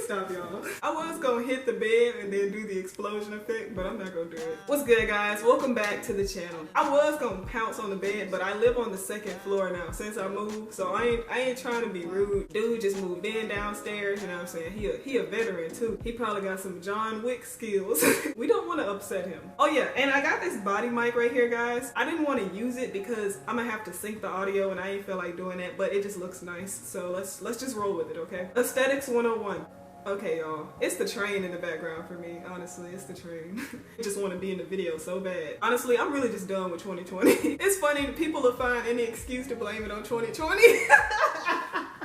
stop, y'all. I was gonna hit the bed and then do the explosion effect, but I'm not gonna do it. What's good, guys? Welcome back to the channel. I was gonna pounce on the bed, but I live on the second floor now since I moved, so I ain't trying to be rude. Dude just moved in downstairs, you know what I'm saying? He a veteran too. He probably got some John Wick skills. We don't want to upset him. Oh yeah, and I got this body mic right here, guys. I didn't want to use it because I'm gonna have to sync the audio and I ain't feel like doing that, but it just looks nice. So let's just roll with it, okay? Aesthetics 101. Okay, y'all. It's the train in the background for me. Honestly, it's the train. I just want to be in the video so bad. Honestly, I'm really just done with 2020. It's funny, people will find any excuse to blame it on 2020.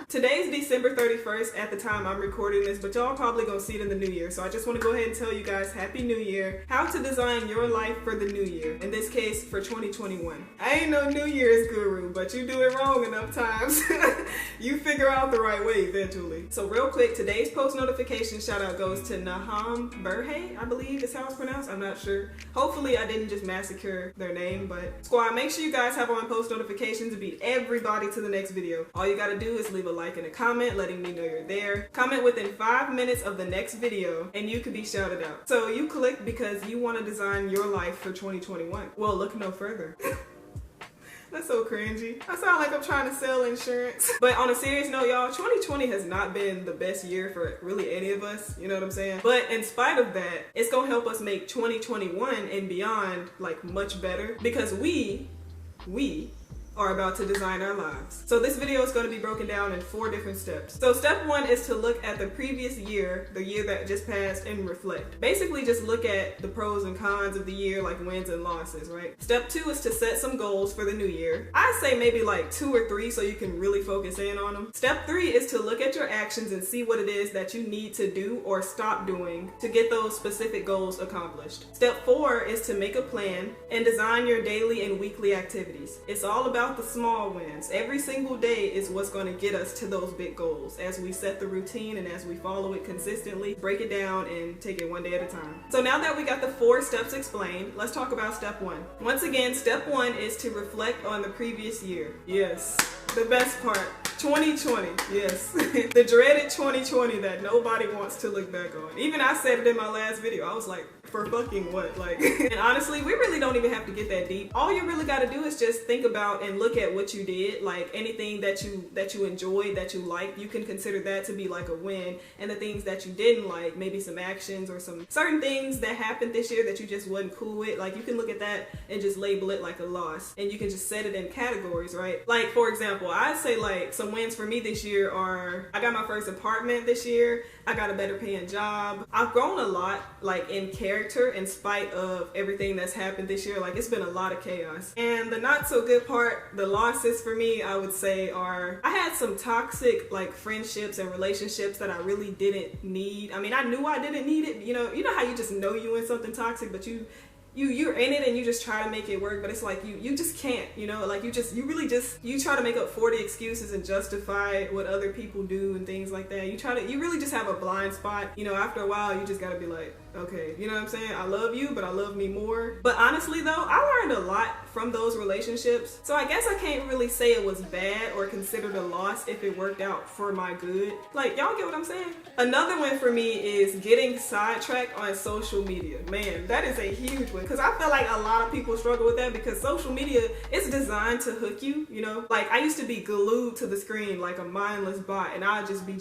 Today's December 31st at the time I'm recording this, but y'all probably gonna see it in the new year. So I just want to go ahead and tell you guys Happy New Year. How to design your life for the new year. In this case, for 2021. I ain't no New Year's guru, but you do it wrong enough times. You figure out the right way eventually. So real quick, today's post notification shout out goes to Naham Burhay, I believe is how it's pronounced. I'm not sure. Hopefully I didn't just massacre their name, but squad, make sure you guys have on post notifications to beat everybody to the next video. All you gotta do is leave a like and a comment letting me know you're there. Comment within 5 minutes of the next video and you could be shouted out. So you clicked because you want to design your life for 2021. Well, look no further. That's so cringy. I sound like I'm trying to sell insurance. But on a serious note, y'all, 2020 has not been the best year for really any of us, you know what I'm saying? But in spite of that, it's gonna help us make 2021 and beyond like much better because we are about to design our lives. So this video is going to be broken down in 4 different steps. So step 1 is to look at the previous year, the year that just passed, and reflect. Basically just look at the pros and cons of the year, like wins and losses, right? Step 2 is to set some goals for the new year. I say maybe like 2 or 3 so you can really focus in on them. Step 3 is to look at your actions and see what it is that you need to do or stop doing to get those specific goals accomplished. Step 4 is to make a plan and design your daily and weekly activities. It's all about the small wins. Every single day is what's going to get us to those big goals as we set the routine and as we follow it consistently, break it down and take it one day at a time. So now that we got the 4 steps explained, let's talk about step 1. Once again, step 1 is to reflect on the previous year. Yes, the best part. 2020, yes. The dreaded 2020 that nobody wants to look back on. Even I said it in my last video. I was like, for fucking what? Like, and honestly, we really don't even have to get that deep. All you really got to do is just think about and look at what you did. Like anything that you enjoyed, that you liked, you can consider that to be like a win. And the things that you didn't like, maybe some actions or some certain things that happened this year that you just wasn't cool with, like you can look at that and just label it like a loss. And you can just set it in categories, right? Like for example, I'd say like some wins for me this year are I got my first apartment this year. I got a better paying job. I've grown a lot like in character in spite of everything that's happened this year. Like it's been a lot of chaos. And the not so good part, the losses for me, I would say are I had some toxic like friendships and relationships that I really didn't need. I mean, I knew I didn't need it. You know how you just know you in something toxic, but you're in it and you just try to make it work, but it's like you just can't, like you try to make up 40 excuses and justify what other people do and things like that. You really just have a blind spot. After a while you just gotta be like, okay, you know what I'm saying? I love you, but I love me more. But honestly though, I learned a lot from those relationships. So I guess I can't really say it was bad or considered a loss if it worked out for my good. Like, y'all get what I'm saying? Another win for me is getting sidetracked on social media. Man, that is a huge win. Because I feel like a lot of people struggle with that because social media is designed to hook you, Like I used to be glued to the screen like a mindless bot and I'd just be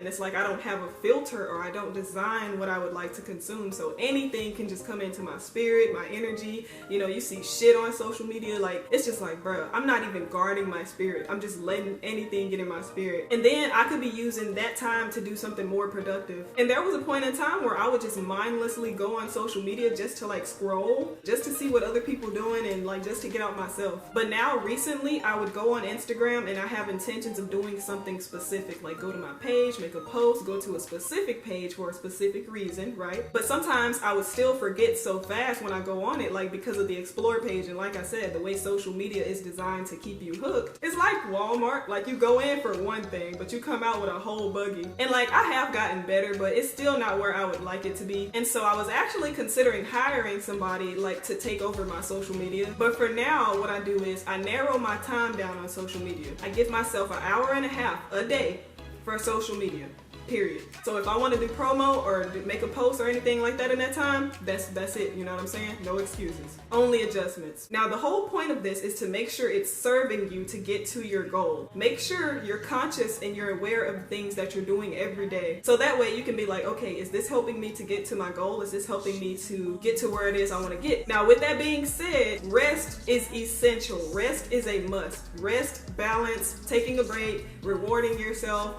and it's like I don't have a filter or I don't design what I would like to consume. So anything can just come into my spirit, my energy. You see shit on social media. Like, it's just like, bro, I'm not even guarding my spirit. I'm just letting anything get in my spirit. And then I could be using that time to do something more productive. And there was a point in time where I would just mindlessly go on social media just to like scroll, just to see what other people doing and like just to get out myself. But now recently I would go on Instagram and I have intentions of doing something specific, like go to my page, make a post, go to a specific page for a specific reason, right? But sometimes I would still forget so fast when I go on it, like because of the explore page. And like I said, the way social media is designed to keep you hooked, it's like Walmart. Like you go in for one thing, but you come out with a whole buggy. And like I have gotten better, but it's still not where I would like it to be. And so I was actually considering hiring somebody like to take over my social media. But for now, what I do is I narrow my time down on social media. I give myself an hour and a half a day for social media. period. So if I want to do promo or make a post or anything like that in that time, that's it, you know what I'm saying? No excuses, only adjustments. Now the whole point of this is to make sure it's serving you to get to your goal. Make sure you're conscious and you're aware of things that you're doing every day, so that way you can be like, okay, is this helping me to get to my goal? Is this helping me to get to where it is I want to get? Now with that being said, rest is essential. Rest is a must. Rest, balance, taking a break, rewarding yourself,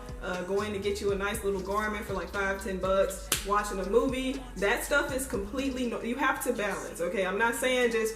going to get you a nice little garment for like $5-10, watching a movie. That stuff is completely, you have to balance, okay? I'm not saying just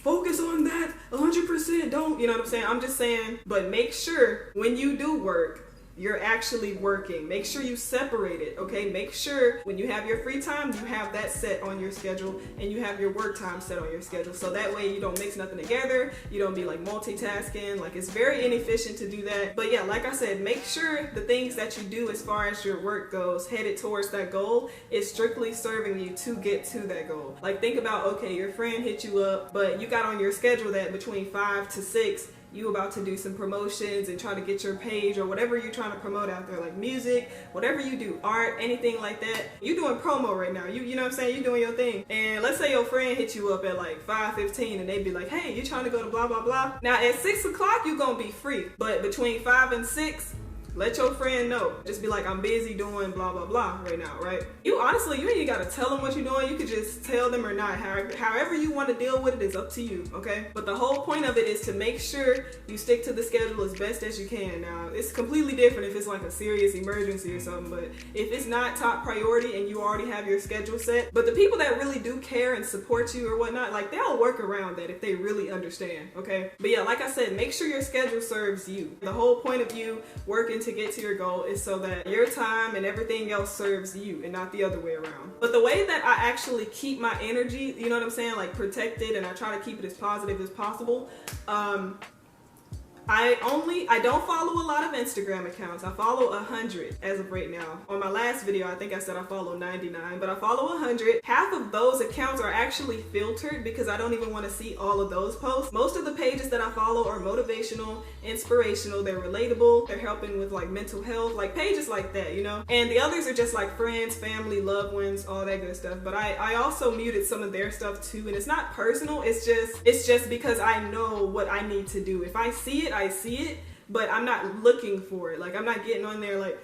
focus on that 100%, don't, you know what I'm saying? I'm just saying, but make sure when you do work, you're actually working. Make sure you separate it, okay? Make sure when you have your free time, you have that set on your schedule and you have your work time set on your schedule. So that way you don't mix nothing together. You don't be like multitasking. Like, it's very inefficient to do that. But yeah, like I said, make sure the things that you do as far as your work goes, headed towards that goal, is strictly serving you to get to that goal. Like, think about, okay, your friend hit you up, but you got on your schedule that between 5 to 6, you about to do some promotions and try to get your page or whatever you're trying to promote out there, like music, whatever you do, art, anything like that. You doing promo right now. You know what I'm saying? You doing your thing. And let's say your friend hit you up at like 5:15 and they be like, hey, you trying to go to blah, blah, blah. Now at 6 o'clock, you gonna be free. But between 5 and 6, let your friend know. Just be like, I'm busy doing blah, blah, blah right now, right? You honestly, you ain't even gotta tell them what you're doing. You could just tell them or not. However you want to deal with it is up to you, okay? But the whole point of it is to make sure you stick to the schedule as best as you can. Now, it's completely different if it's like a serious emergency or something, but if it's not top priority and you already have your schedule set, but the people that really do care and support you or whatnot, like, they'll work around that if they really understand, okay? But yeah, like I said, make sure your schedule serves you. The whole point of you working to get to your goal is so that your time and everything else serves you and not the other way around. But the way that I actually keep my energy, you know what I'm saying, like protected, and I try to keep it as positive as possible, I don't follow a lot of Instagram accounts. I follow 100 as of right now. On my last video, I think I said I follow 99, but I follow 100. Half of those accounts are actually filtered because I don't even want to see all of those posts. Most of the pages that I follow are motivational, inspirational, they're relatable, they're helping with like mental health, like pages like that, you know? And the others are just like friends, family, loved ones, all that good stuff. But I also muted some of their stuff too, and it's not personal, it's just because I know what I need to do. If I see it, I see it, but I'm not looking for it. Like, I'm not getting on there like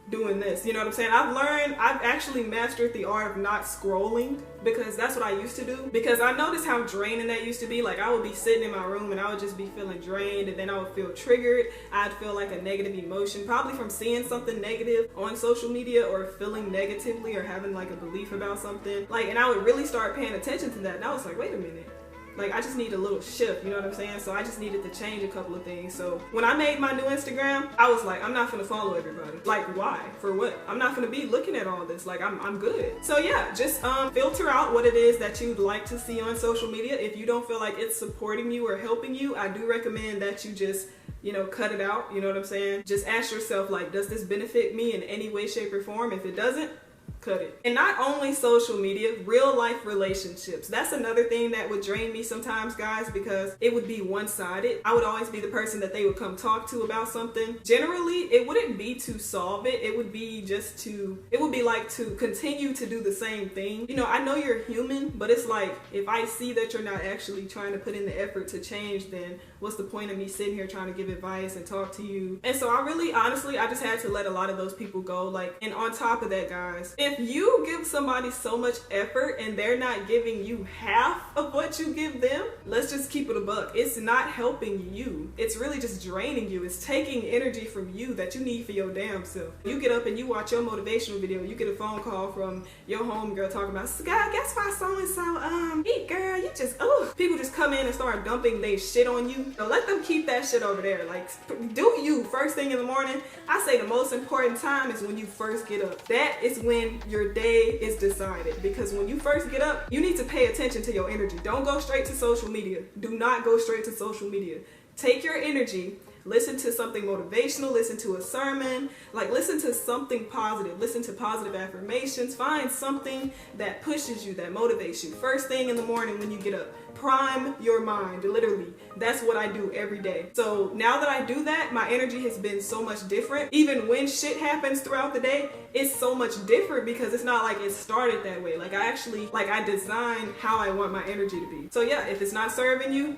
doing this, you know what I'm saying? I've actually mastered the art of not scrolling, because that's what I used to do, because I noticed how draining that used to be. Like, I would be sitting in my room and I would just be feeling drained, and then I would feel triggered. I'd feel like a negative emotion, probably from seeing something negative on social media or feeling negatively or having like a belief about something, like, and I would really start paying attention to that, and I was like, wait a minute, like, I just need a little shift, you know what I'm saying? So I just needed to change a couple of things. So when I made my new Instagram, I was like, I'm not gonna follow everybody. Like, why? For what? I'm not gonna be looking at all this. Like, I'm good. So yeah, just filter out what it is that you'd like to see on social media. If you don't feel like it's supporting you or helping you, I do recommend that you just, you know, cut it out, you know what I'm saying? Just ask yourself, like, does this benefit me in any way, shape, or form? If it doesn't, cut it. And not only social media, real life relationships. That's another thing that would drain me sometimes, guys, because it would be one-sided. I would always be the person that they would come talk to about something. Generally, it wouldn't be to solve it. It would be just to, it would be like to continue to do the same thing. You know, I know you're human, but it's like, if I see that you're not actually trying to put in the effort to change, then what's the point of me sitting here trying to give advice and talk to you? And so I really, honestly, I just had to let a lot of those people go. Like, and on top of that, guys, if you give somebody so much effort and they're not giving you half of what you give them, let's just keep it a buck. It's not helping you. It's really just draining you. It's taking energy from you that you need for your damn self. You get up and you watch your motivational video, you get a phone call from your homegirl talking about, Scott, guess why so-and-so, eat girl, you just, oh. People just come in and start dumping their shit on you. So let them keep that shit over there. Like, do you first thing in the morning. I say the most important time is when you first get up. That is when your day is decided, because when you first get up, you need to pay attention to your energy. Don't go straight to social media. Do not go straight to social media. Take your energy, listen to something motivational, listen to a sermon, like listen to something positive, listen to positive affirmations, find something that pushes you, that motivates you. First thing in the morning when you get up, prime your mind, literally. That's what I do every day. So now that I do that, my energy has been so much different. Even when shit happens throughout the day, it's so much different because it's not like it started that way. Like I design how I want my energy to be. So yeah, if it's not serving you,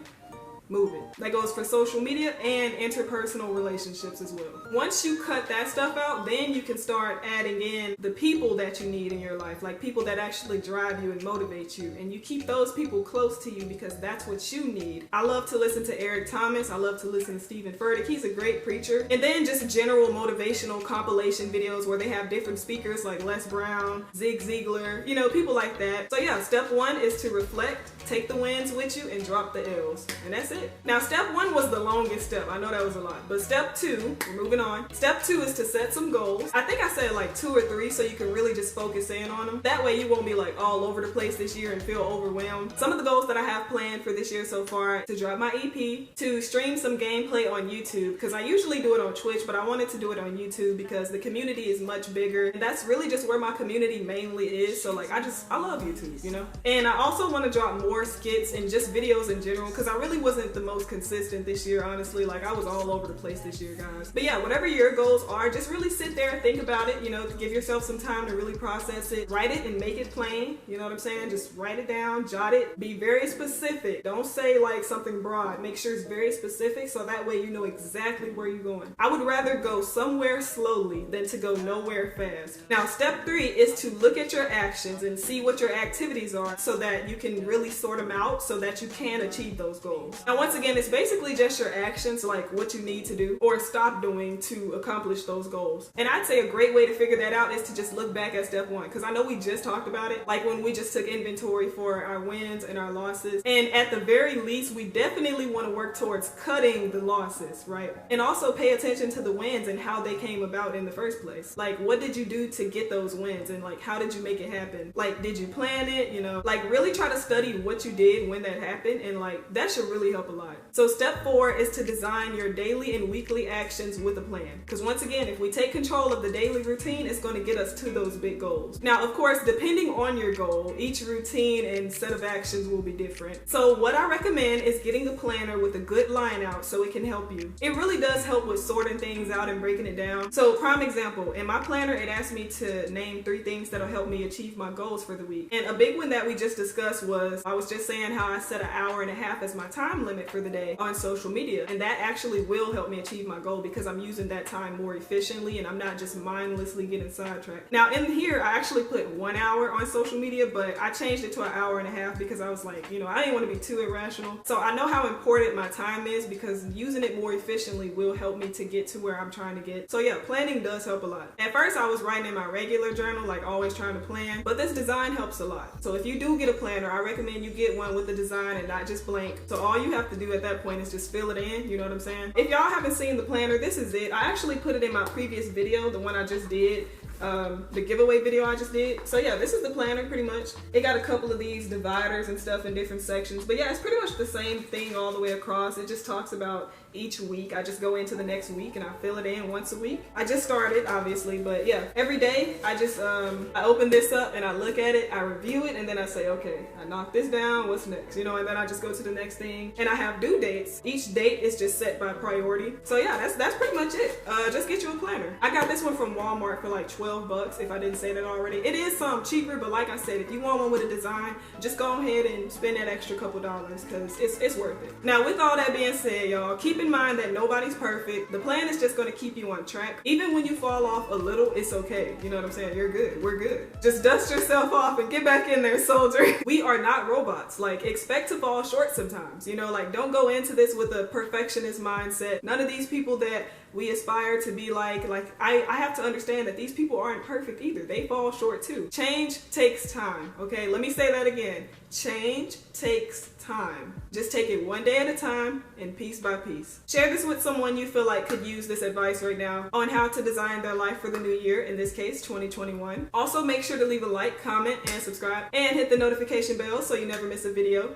move it. That goes for social media and interpersonal relationships as well. Once you cut that stuff out, then you can start adding in the people that you need in your life, like people that actually drive you and motivate you, and you keep those people close to you because that's what you need. I love to listen to Eric Thomas. I love to listen to Stephen Furtick. He's a great preacher. And then just general motivational compilation videos where they have different speakers like Les Brown, Zig Ziglar, you know, people like that. So yeah, step one is to reflect, take the wins with you, and drop the L's. And that's it. Now, step one was the longest step. I know that was a lot, but step two, we're moving on. Step two is to set some goals. I think I said like 2 or 3 so you can really just focus in on them. That way you won't be like all over the place this year and feel overwhelmed. Some of the goals that I have planned for this year so far: to drop my EP, to stream some gameplay on YouTube, because I usually do it on Twitch, but I wanted to do it on YouTube because the community is much bigger, and that's really just where my community mainly is. So like I love YouTube, you know? And I also want to drop more skits and just videos in general, because I really wasn't the most consistent this year, honestly. Like I was all over the place this year, guys. But yeah, whatever your goals are, just really sit there, think about it, you know, give yourself some time to really process it, write it and make it plain, you know what I'm saying? Just write it down, jot it, be very specific. Don't say like something broad, make sure it's very specific so that way you know exactly where you're going. I would rather go somewhere slowly than to go nowhere fast. Now, step 3 is to look at your actions and see what your activities are so that you can really sort them out so that you can achieve those goals. Now, once again, it's basically just your actions, like what you need to do or stop doing to accomplish those goals. And I'd say a great way to figure that out is to just look back at step 1, because I know we just talked about it, like when we just took inventory for our wins and our losses. And at the very least, we definitely want to work towards cutting the losses, right? And also pay attention to the wins and how they came about in the first place. Like, what did you do to get those wins, and like how did you make it happen? Like, did you plan it? You know, like really try to study what you did when that happened, and like that should really help a lot. So step 4 is to design your daily and weekly actions with a plan. Because once again, if we take control of the daily routine, it's going to get us to those big goals. Now, of course, depending on your goal, each routine and set of actions will be different. So what I recommend is getting a planner with a good line out so it can help you. It really does help with sorting things out and breaking it down. So prime example, in my planner, it asked me to name 3 things that'll help me achieve my goals for the week. And a big one that we just discussed was, I was just saying how I set an hour and a half as my time limit for the day on social media, and that actually will help me achieve my goal because I'm using that time more efficiently and I'm not just mindlessly getting sidetracked. Now in here I actually put 1 hour on social media, but I changed it to an hour and a half because I was like, you know, I didn't want to be too irrational. So I know how important my time is because using it more efficiently will help me to get to where I'm trying to get. So yeah, planning does help a lot. At first I was writing in my regular journal, like always trying to plan, but this design helps a lot. So if you do get a planner, I recommend you get one with the design and not just blank. So all you have to do at that point is just fill it in, you know what I'm saying? If y'all haven't seen the planner, this is it. I actually put it in my previous video, the one I just did, the giveaway video I just did. So yeah, this is the planner pretty much. It got a couple of these dividers and stuff in different sections, but yeah, it's pretty much the same thing all the way across. It just talks about each week. I just go into the next week and I fill it in once a week. I just started, obviously, but yeah, every day I just I open this up and I look at it, I review it, and then I say, okay, I knocked this down, what's next? You know, and then I just go to the next thing. And I have due dates. Each date is just set by priority. So yeah, that's pretty much it. Just get you a planner. I got this one from Walmart for like 12 bucks, if I didn't say that already. It is some cheaper, but like I said, if you want one with a design, just go ahead and spend that extra couple dollars because it's worth it. Now, with all that being said, y'all, keep in mind that nobody's perfect. The plan is just going to keep you on track. Even when you fall off a little, it's okay. You know what I'm saying? You're good. We're good. Just dust yourself off and get back in there, soldier. We are not robots. Like, expect to fall short sometimes. You know, like, don't go into this with a perfectionist mindset. None of these people that we aspire to be like I have to understand that these people aren't perfect either. They fall short too. Change takes time, okay? Let me say that again. Change takes time. Just take it one day at a time and piece by piece. Share this with someone you feel like could use this advice right now on how to design their life for the new year, in this case 2021. Also, make sure to leave a like, comment, and subscribe, and hit the notification bell so you never miss a video.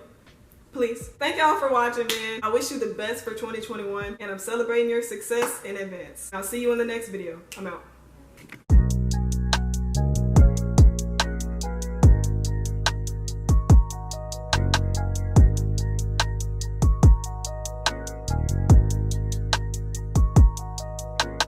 please. Thank y'all for watching, man. I wish you the best for 2021, and I'm celebrating your success in advance. I'll see you in the next video. I'm out.